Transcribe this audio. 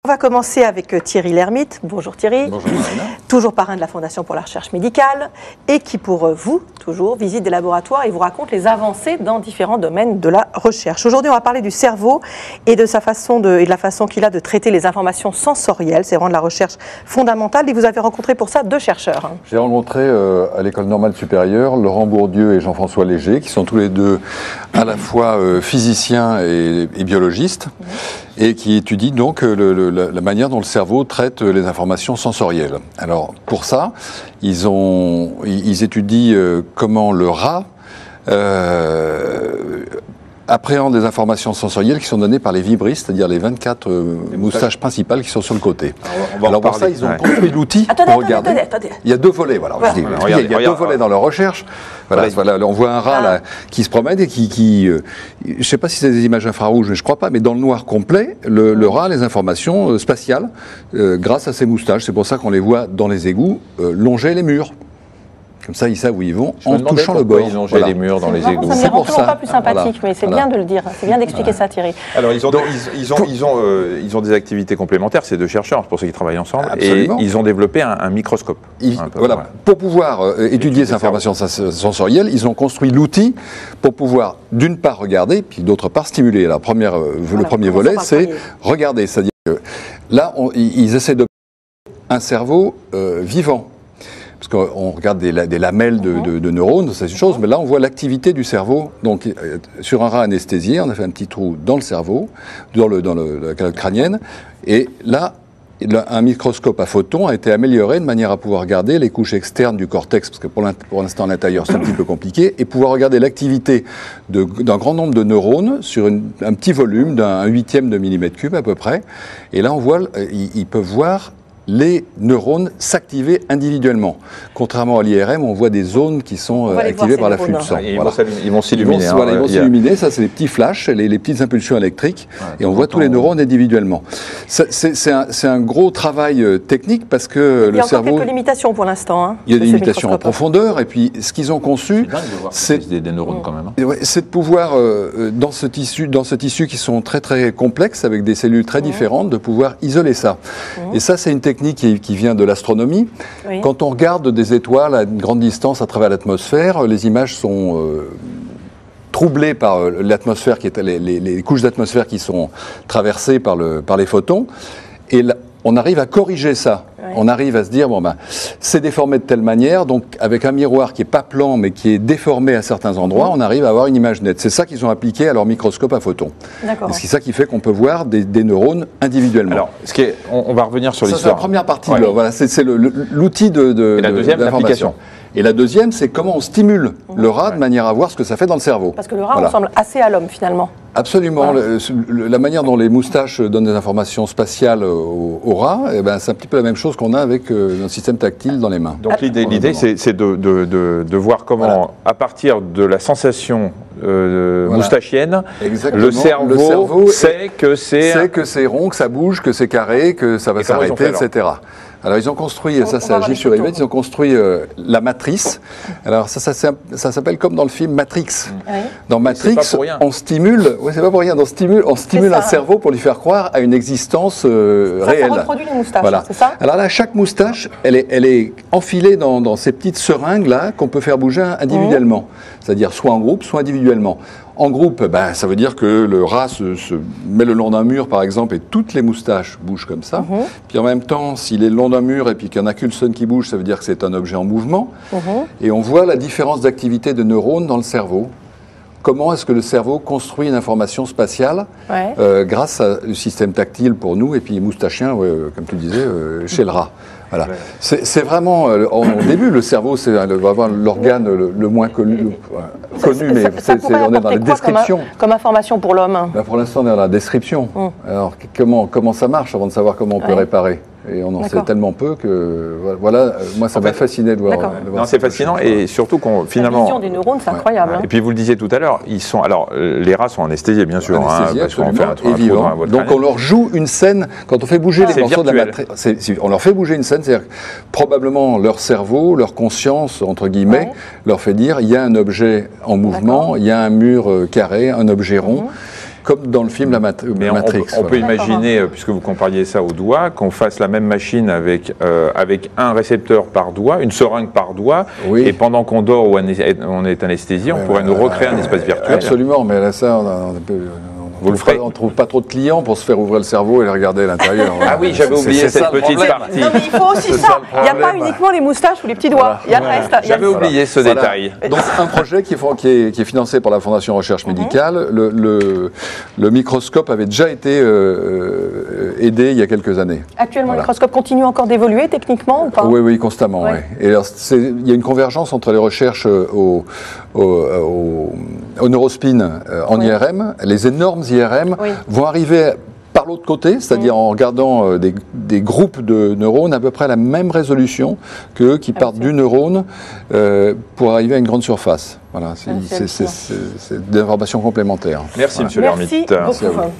On va commencer avec Thierry Lhermitte. Bonjour Thierry. Bonjour Marina. Toujours parrain de la Fondation pour la recherche médicale et qui pour vous, toujours, visite des laboratoires et vous raconte les avancées dans différents domaines de la recherche. Aujourd'hui, on va parler du cerveau et de sa façon et de la façon qu'il a de traiter les informations sensorielles. C'est vraiment de la recherche fondamentale et vous avez rencontré pour ça 2 chercheurs. J'ai rencontré à l'École normale supérieure Laurent Bourdieu et Jean-François Léger, qui sont tous les deux à la fois physiciens et biologistes, et qui étudient donc la manière dont le cerveau traite les informations sensorielles. Alors pour ça, ils étudient comment le rat appréhende des informations sensorielles qui sont données par les vibristes, c'est-à-dire les 24 moustaches principales qui sont sur le côté. Alors pour ça, ils ont construit l'outil pour regarder. Attendez. Il y a 2 volets, voilà. Il y a 2 volets dans leur recherche. Voilà, on voit un rat là, qui se promène et je ne sais pas si c'est des images infrarouges, mais je ne crois pas, mais dans le noir complet, le rat a les informations spatiales grâce à ses moustaches. C'est pour ça qu'on les voit dans les égouts longer les murs. Comme ça, ils savent où ils vont en touchant le bord. Ils longeaient les murs dans les égouts. Ça me rend toujours pas plus sympathique, mais c'est bien de le dire. C'est bien d'expliquer ça, Thierry. Alors, ils ont des activités complémentaires, ces 2 chercheurs, c'est pour ça qu'ils travaillent ensemble. Absolument. Et ils ont développé un microscope. Pour pouvoir étudier ces informations sensorielles, ils ont construit l'outil pour pouvoir, d'une part, regarder, puis d'autre part, stimuler. Alors, le premier volet, c'est regarder. C'est-à-dire que là, ils essaient de un cerveau vivant. Parce qu'on regarde des lamelles de neurones, c'est une chose, mais là on voit l'activité du cerveau. Donc sur un rat anesthésié, on a fait un petit trou dans le cerveau, dans la calotte crânienne, et là un microscope à photons a été amélioré de manière à pouvoir regarder les couches externes du cortex, parce que pour l'instant à l'intérieur c'est un petit peu compliqué, et pouvoir regarder l'activité d'un grand nombre de neurones sur un petit volume d'un 1/8 de millimètre cube à peu près. Et là on voit, ils peuvent voir les neurones s'activer individuellement. Contrairement à l'IRM, on voit des zones qui sont activées par l'afflux de sang. Ils vont s'illuminer. Ils vont s'illuminer, ça c'est les petits flashs, les petites impulsions électriques, et on voit tous les neurones individuellement. C'est un gros travail technique parce que le cerveau... Il y a encore quelques limitations pour l'instant. Il y a des limitations en profondeur, et puis ce qu'ils ont conçu, c'est des neurones quand même. C'est de pouvoir, dans ce tissu qui sont très très complexes, avec des cellules très différentes, de pouvoir isoler ça. Et ça c'est une technique qui vient de l'astronomie. Oui. Quand on regarde des étoiles à une grande distance à travers l'atmosphère, les images sont troublées par l'atmosphère, les couches d'atmosphère qui sont traversées par les photons. Et là, on arrive à corriger ça. Ouais. On arrive à se dire, c'est déformé de telle manière, donc avec un miroir qui n'est pas plan, mais qui est déformé à certains endroits, on arrive à avoir une image nette. C'est ça qu'ils ont appliqué à leur microscope à photons. C'est ça qui fait qu'on peut voir des neurones individuellement. Alors, on va revenir sur l'histoire. C'est la première partie. Ouais. Voilà, c'est l'outil de la deuxième, l'application. Et la deuxième, c'est comment on stimule le rat de manière à voir ce que ça fait dans le cerveau. Parce que le rat ressemble assez à l'homme, finalement. Absolument. La manière dont les moustaches donnent des informations spatiales au rat, c'est un petit peu la même chose qu'on a avec un système tactile dans les mains. Donc l'idée, c'est de voir comment, à partir de la sensation moustachienne, le cerveau sait que c'est rond, que ça bouge, que c'est carré, que ça va s'arrêter, etc. Alors ils ont construit, ça c'est à J/Yvette, ils ont construit la matrice. Alors ça s'appelle comme dans le film Matrix. Oui. Dans Matrix, on stimule, c'est pas pour rien, on stimule un cerveau pour lui faire croire à une existence réelle. Ça reproduit les moustaches, c'est ça? Alors là, chaque moustache, elle est enfilée dans ces petites seringues là qu'on peut faire bouger individuellement. C'est-à-dire soit en groupe, soit individuellement. En groupe, ça veut dire que le rat se met le long d'un mur, par exemple, et toutes les moustaches bougent comme ça. Puis en même temps, s'il est le long d'un mur et puis qu'il n'y en a qu'une seule qui bouge, ça veut dire que c'est un objet en mouvement. Et on voit la différence d'activité de neurones dans le cerveau. Comment est-ce que le cerveau construit une information spatiale grâce au système tactile pour nous et puis moustachien, comme tu disais, chez le rat. Voilà. C'est vraiment, au début, le cerveau, c'est vraiment l'organe le moins connu, mais on est dans la description. Comme information pour l'homme? Pour l'instant, on est dans la description. Alors, comment ça marche avant de savoir comment on peut réparer? Et on en sait tellement peu que, moi, ça m'a fasciné de voir. C'est fascinant, et surtout qu'on, finalement... La vision des neurones, c'est incroyable. Et puis, vous le disiez tout à l'heure, les rats sont anesthésiés, bien sûr. Parce qu'on fait un trou dans votre crâne. Donc, on leur joue une scène, quand on fait bouger les morceaux de la matrice, on leur fait bouger une scène, c'est-à-dire probablement leur cerveau, leur conscience, entre guillemets, leur fait dire, il y a un objet en mouvement, il y a un mur carré, un objet rond. comme dans le film Matrix. On peut imaginer, puisque vous compariez ça au doigt, qu'on fasse la même machine avec un récepteur par doigt, une seringue par doigt, et pendant qu'on dort ou on est anesthésié, on pourrait nous recréer un espace virtuel. Absolument, mais là, ça, on ne trouve pas trop de clients pour se faire ouvrir le cerveau et les regarder à l'intérieur. Ah oui, j'avais oublié cette petite partie. Non, mais il faut aussi ça. Il n'y a pas uniquement les moustaches ou les petits doigts. Il y a le reste. J'avais oublié ce détail. Donc, un projet qui est financé par la Fondation Recherche Médicale. Le microscope avait déjà été aidé il y a quelques années. Actuellement, le microscope continue encore d'évoluer techniquement ou pas? Oui, constamment. Ouais. Et alors, il y a une convergence entre les recherches au neurospin en IRM. Les énormes IRM vont arriver par l'autre côté, c'est-à-dire en regardant des groupes de neurones à peu près à la même résolution qu'eux qui partent du neurone pour arriver à une grande surface. Voilà, c'est des informations complémentaires. Merci, monsieur Lermite. Merci beaucoup.